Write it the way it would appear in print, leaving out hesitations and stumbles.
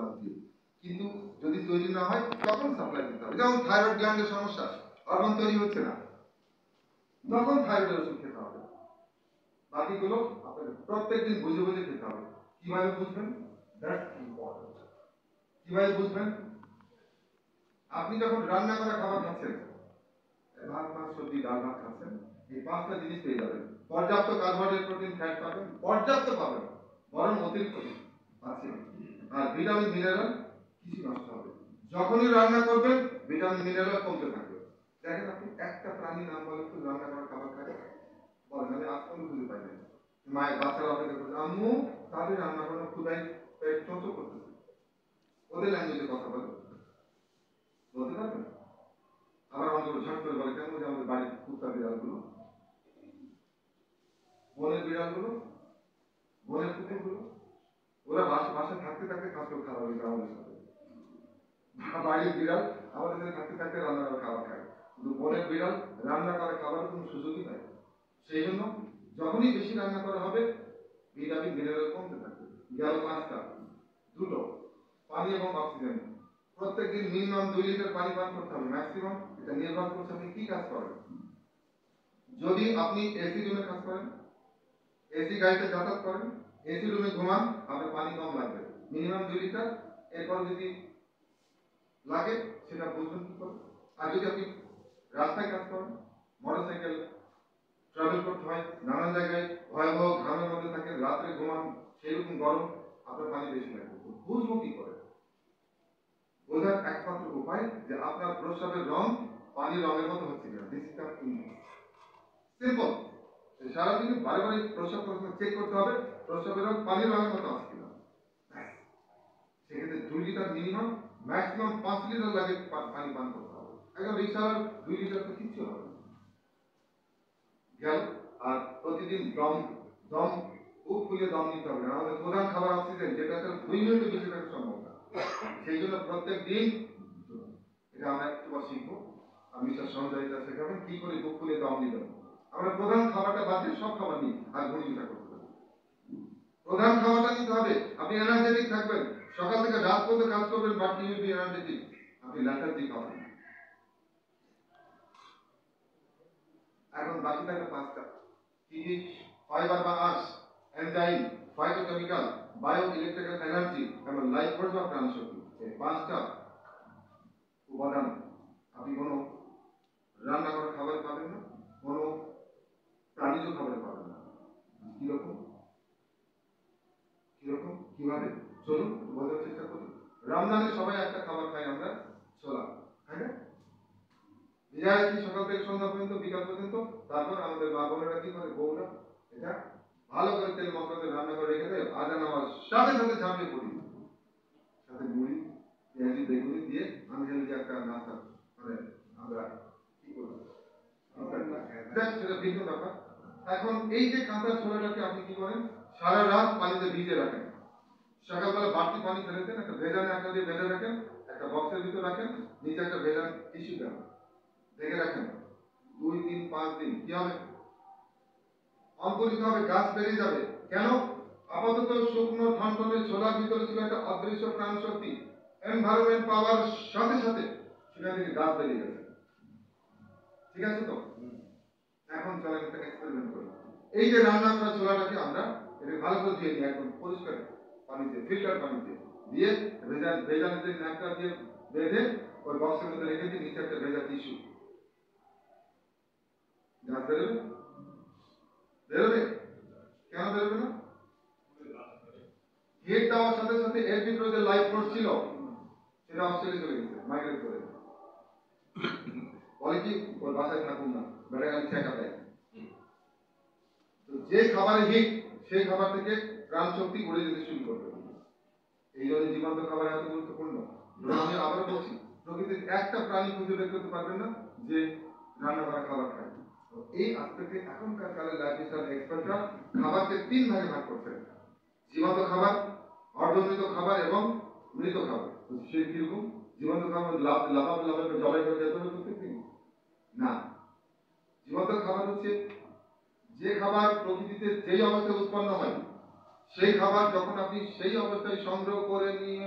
বাদ দিয়ে, কিন্তু যদি তৈরি না হয় তখন সাপ্লাই দিতে হবে। যেমন থাইরয়েড গ্ল্যান্ডের সমস্যা, হরমোন তৈরি হচ্ছে না, তখন থাইরয়েডের ওষুধ খেতে হবে। বাকিগুলো আপনাকে প্রত্যেকদিন বুঝে বুঝে খেতে হবে। কিভাবে বুঝবেন? That's important. কিভাবে বুঝবেন? আপনি যখন রান্না করা খাবার খাচ্ছেন, ভাত মাছ সবজি ডাল ভাত খাচ্ছেন, এই 5টা জিনিস পেয়ে যাবেন। পর্যাপ্ত কার্বোহাইড্রেট প্রোটিন ফ্যাট পাবেন, পর্যাপ্ত পাবেন, বরং অতিরিক্ত আছে। আর ভিটামিন মিনারেল কিছু নষ্ট হবে। যখনই রান্না করবেন ভিটামিন মিনারেল কমতে থাকবে। দেখেন আপনি একটা প্রাণী নাম বলেন তো রান্না করা খাবার খায়, বলেন আমি আজ পর্যন্ত খুঁজে পাই না। মায়ের বাচ্চারা অপেক্ষা করছে, আম্মু তাদের রান্না করার ক্ষুদাই পেট চঞ্চ করতেছে, ওদের ল্যাঙ্গুয়েজে কথা বলে, বলতে পারবেন? আবার অনেক ঝট করে বলে, কেন যে আমাদের বাড়ির কুত্তা বিড়ালগুলো, বনের বিড়ালগুলো, বনের কুকুরগুলো, ওরা বাসায় থাকতে থাকতে খাদ্য খারাপ হয়েছে আমাদের সাথে। বাড়ির বিড়াল আমাদের সাথে থাকতে থাকতে রান্না করা খাবার খায়, কিন্তু বনের বিড়াল রান্না করা খাবারের কোনো সুযোগই নাই। সেই জন্য যখনই বেশি রান্না করা হবে ভিটামিন মিনারেল কমতে থাকবে। গেল 5টা। 2টো পানি এবং অক্সিজেন। প্রত্যেকদিন মিনিমাম 2 লিটার পানি পান করতে হবে, ম্যাক্সিমাম। এটা নির্ভর করছে আপনি কি কাজ করেন। যদি আপনি এসি রুমে কাজ করেন, এসি গাড়িতে যাতায়াত করেন, এসি রুমে ঘুমান, আপনার পানি কম লাগবে, মিনিমাম 2 লিটার। এরপর যদি লাগে সেটা বুঝবেন কি করে। আর যদি আপনি রাস্তায় কাজ করেন, মোটরসাইকেল ট্রাভেল করতে হয়, নানান জায়গায় ভয়াবহ ঘামের মধ্যে থাকেন, রাত্রে ঘুমান, সেরকম গরম, আপনার পানি বেশি লাগবে। বুঝবো কি করে? বোঝার একমাত্র উপায় যে আপনার প্রস্রাবের রং পানির রঙের মতো হচ্ছে কিনা। This is the simple. সারাদিনে বারে বারে প্রস্রাব করতে চেক করতে হবে প্রস্রাবের রং পানির রঙের মতো আছে কিনা। সেক্ষেত্রে 2 লিটার মিনিমাম, ম্যাক্সিমাম 5 লিটার লাগে পানি পান করতে হবে। একদম রিক্সার 2 লিটার তো কিচ্ছু হবে না। গেল। আর প্রতিদিন দম খুব খুলে দম নিতে হবে। আমাদের প্রধান খাবার অক্সিজেন, যেটা 2 মিনিটে বেশি থাকা সম্ভব না। সেই জন্য প্রত্যেক দিন এটা আমরা একটুবার শিখবো। আমি মিস্টার সঞ্জয় এটা শেখাবেন কি করে বুক খুলে দম নিবেন। আমরা প্রধান খাবারটা বাদ দিয়ে সব খাবার নিই আর ঘুরিটা করতে হবে। প্রধান খাবারটা নিতে হবে, আপনি এনার্জেটিক থাকবেন, সকাল থেকে রাত পর্যন্ত কাজ করবেন, but you will be energetic, আপনি ল্যাথার্জিক হবেন। এখন বাকি থাকে 5টা। কি কি? ফাইবার বা আঁশ, enzyme, phytochemical, bio electrical energy এবং লাইফ ফোর্স বা প্রাণশক্তি। এই 5টা উপাদান আপনি কোনো রান্না করা খাবার পাবেন না, কোনো প্রাণীজ খাবার পাবেন না। কিরকম কিরকম কিভাবে? চলুন বোঝার চেষ্টা করি। রমজানে সবাই একটা খাবার খাই আমরা, ছোলা, তাই না? কি সকাল থেকে সন্ধ্যা পর্যন্ত, বিকাল পর্যন্ত। তারপর আমাদের মা বোনেরা কি করে, বউরা এটা ভালো করে তেল মশলা দিয়ে রান্না করে রেখে দেয়, আজান আমার সাথে সাথে ঝাঁপিয়ে পড়ি, সাথে মুড়ি পেঁয়াজি বেগুনি দিয়ে আনহেলদি একটা নাস্তা মানে আমরা কি করবো, সেটা ভিন্ন ব্যাপার। এখন এই যে কাঁচা ছোলাটাকে আপনি কি করেন, সারা রাত পানিতে ভিজে রাখেন, সকালবেলা বাড়তি পানি ফেলে দেন, একটা ভেজানে একটা দিয়ে বেঁধে রাখেন, একটা বক্সের ভিতরে রাখেন, নিচে একটা ভেজান টিস্যু দেন, ঢেকে রাখেন 2, 3, 5 দিন। কি হবে? অঙ্কুরিত হবে, গাছ বেড়ে যাবে। কেন? আপাতত শুকনো ঠনঠনে ছোলার ভিতরে ছিল একটা অদৃশ্য প্রাণ শক্তি, এনভায়রনমেন্ট পাওয়ার সাথে সাথে সেখান থেকে গাছ বেরিয়ে গেছে। ঠিক আছে তো? এখন চলেন একটা এক্সপেরিমেন্ট করি। এই যে রান্না করা ছোলাটাকে আমরা এটা ভালো করে ধুয়ে নিই, একদম পরিষ্কার পানিতে, ফিল্টার পানিতে দিয়ে ভেজানিতে ন্যাকটা দিয়ে বেঁধে ওই বক্সের মধ্যে রেখে দিই, নিচে একটা ভেজা টিস্যু। গাছ বেরোবে? বেরোবে? কেন বেরোবে না? হিট দেওয়ার সাথে সাথে এর ভিতরে যে লাইফ ফোর্স ছিল সেটা অস্ট্রেলিয়া চলে গেছে, মাইগ্রেট করে। বলে কি ওর বাসায় থাকুন না, বেড়ে গেলে ঠেকা দেয়। তো যে খাবারে হিট, সেই খাবার থেকে প্রাণ শক্তি উড়ে যেতে শুরু করবে। এই জন্য জীবন্ত খাবার এত গুরুত্বপূর্ণ। আমি আবার বলছি, প্রকৃতির একটা প্রাণী খুঁজে বের করতে পারবেন না যে রান্না করা খাবার খায়। এই আস্পেক্টে এখনকার কালে লাইফস্টাইল এক্সপার্টরা খাবারকে 3 ভাগে ভাগ করছেন: জীবন্ত খাবার, অর্ধমৃত খাবার এবং মৃত খাবার। সে কিরকম? জীবন্ত খাবার লাফাবে জবাই করে যেতে হবে প্রত্যেকদিন না। জীবন্ত খাবার হচ্ছে যে খাবার প্রকৃতিতে যেই অবস্থায় উৎপন্ন হয়, সেই খাবার যখন আপনি সেই অবস্থায় সংগ্রহ করে নিয়ে